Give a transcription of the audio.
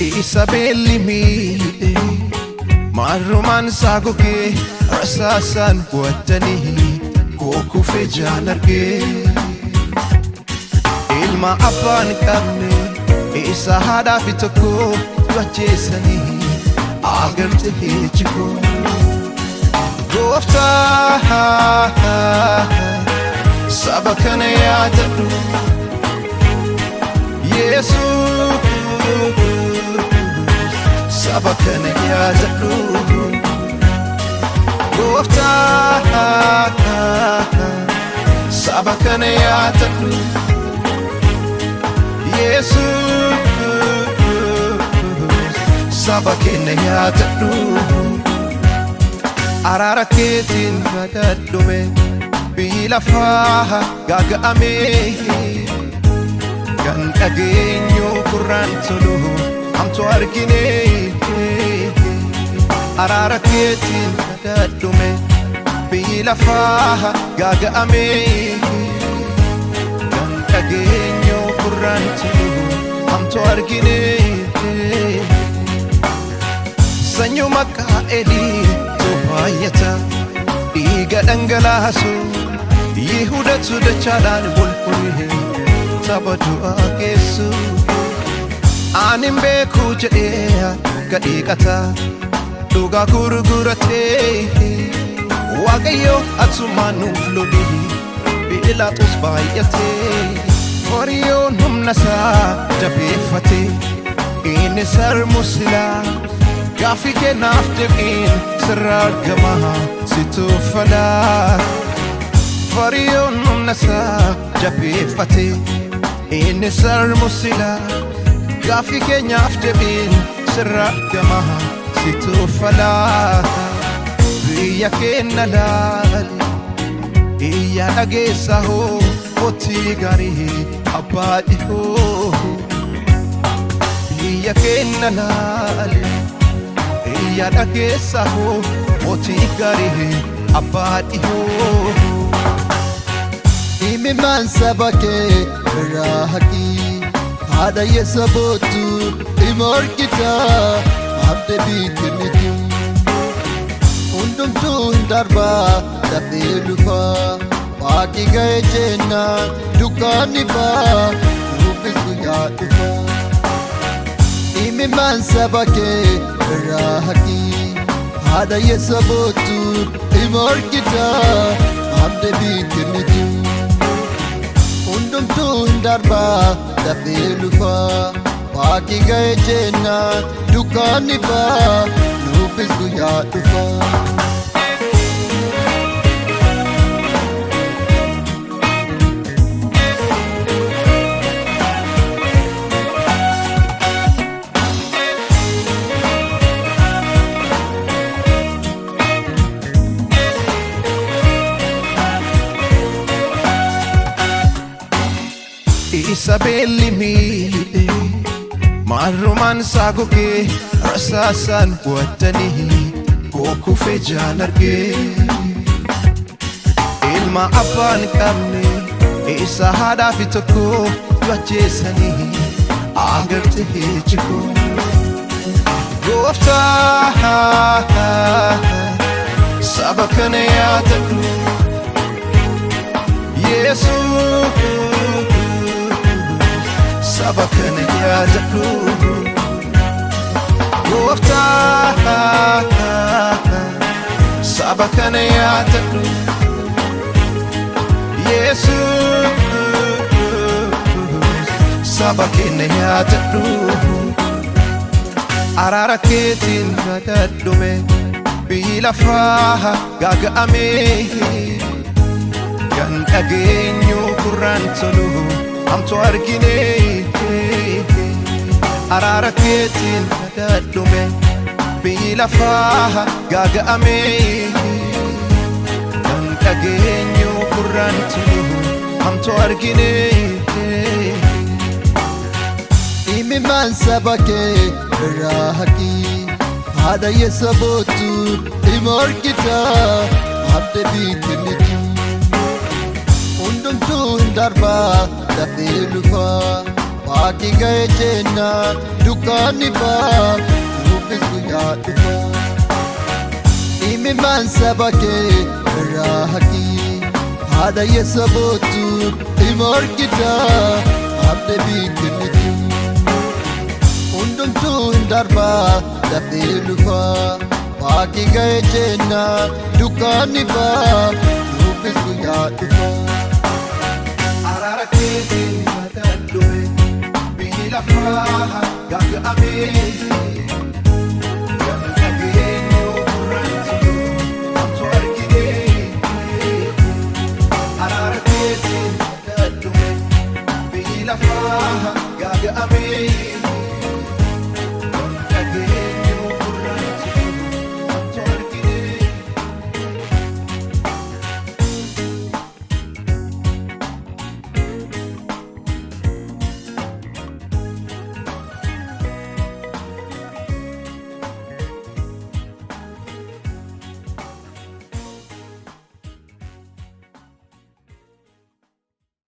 Isabelli miidhe marrumaan saagogee rasaasaan bu'atanii kookuufee jaan argee ilma abbaan qabne isa haadhaa fi tokko du'acheessanii agarte hichikoo gooftaa saba kana yaadadhu Yesuus saba kana yaadadhu gooftaa saba kana yaadadhu Yesuus saba kana yaadadhu araara keetiin badhaadhume biyyi lafaa gaaga'ame kan dhageenyu kurraan tolu hamtu argine araara keetiin badhaadhume biyyi lafaa gaaga'ame kan dhageenyu kurraan tolu hamtu argine sanyuma kaa'elii tobaayata dhiiga dhangalaasu Yihudatu dachaalaan walfuree saba du'aa geessu anin beeku jedhee gadhiiqata dhugaa gurguratee Waaqayyo atumaan nuuf lole Phiilaaxoos baay'atee Fariyoon humna isaa jabeeffatee inni sarmu silaa gaaffii kennaaf deebiin sirraa argama situ falaa Fariyoon humna isaa jabeeffatee inni sarmu silaa gaaffii kennaaf deebiin sirraa argama situ falaa biyya kenna laale iyya dhageessa hoo mootii gaarii abbaa dhihoo biyya kenna laale iyya dhageessa hoo mootii gaarii abbaa dhihoo Imiman sabake rahaki hada yesabotu imorkita abde bitinitu undum tun darba dafilufa waqi gaye jenna dukani fa ufisu ya tufa Imiman sabake rahaki hada yesabotu imorkita abde bitinitu undum tun darba dafilufa waqi gaye jenna dukani fa ufisu ya tufa Isabelli miidhe marrumaan saagogee rasaasaan bu'atanii kookuufee jaan argee ilma abbaan qabne isa haadhaa fi tokko du'acheessanii agarte hichikoo gooftaa saba kana yaadadhu Yesuus saba kana yaadadhu gooftaa saba kana yaadadhu Yesuus saba kana yaadadhu araara keetiin badhaadhume biyyi lafaa gaaga'ame kan dhageenyu kurraan tolu hamtu argine araara keetiin badhaadhume biyyi lafaa gaaga'ame kan dhageenyu kurraan tolu hamtu argine Imiman sabake rahaki hada yesabotu imorkita abde bitinitu undum tun darba dafilufa Aki ga'e jennaan dukkaanni faa nuufis guyyaa dhufa. Imimmaan saba kee irraa haqii haadha yeessa bootu ima argita abdii biikinnitu. Hundumtuu hin darbaa dafee dhufa. Aki ga'e jennaan dukkaanni faa nuufis guyyaa dhufa. Araara keetiin mataan dhufe biyyi lafaa gaaga'amee Gamni dhageenyu gurraansitu namtu argine Araara keetiin mataan dhufe biyyi lafaa gaaga'amee